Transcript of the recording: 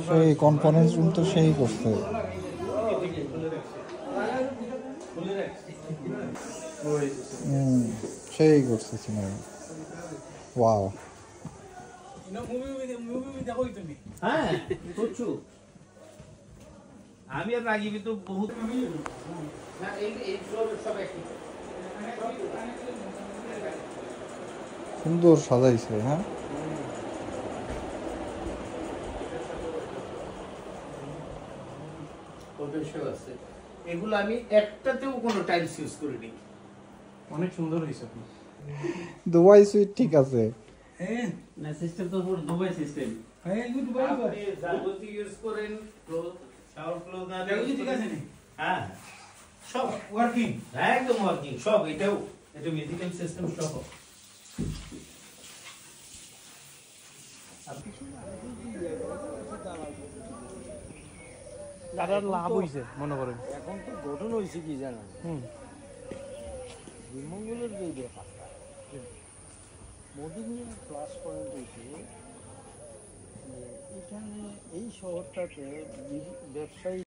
সেই conference room তো সেই করছে। সেই করছে সিনেমা। ওয়াও, হ্যাঁ করছো। আমি আর রাগিবি তো বহুত সুন্দর সাজাইছে। হ্যাঁ, আছে এগুলো আমি একটাতেও কোনো টাইলস ইউজ করিনি। অনেক সুন্দর হয়েছে। দুবাই সুইট ঠিক আছে। হ্যাঁ না, সিস্টেম তো পুরো দুবাই সিস্টেম। হ্যাঁ এগুলো দুবাই আপনি যাবতীয় ইউজ করেন, শাওয়ার ক্লোথ না এগুলো ঠিক আছে নি? হ্যাঁ সব ওয়ার্কিং। একদম ওয়ার্কিং সব। এটাও এটা মিউজিক্যাল সিস্টেম সহ। যারা লাভ হইছে মনে করেন। এখন তো গঠন হয়েছে কি জানেন, বিমঙ্গলের যে ব্যাপারটা মোদি নিয়ে প্লাস পয়েন্ট হয়েছে যে এখানে এই শহরটাতে ব্যবসায়ী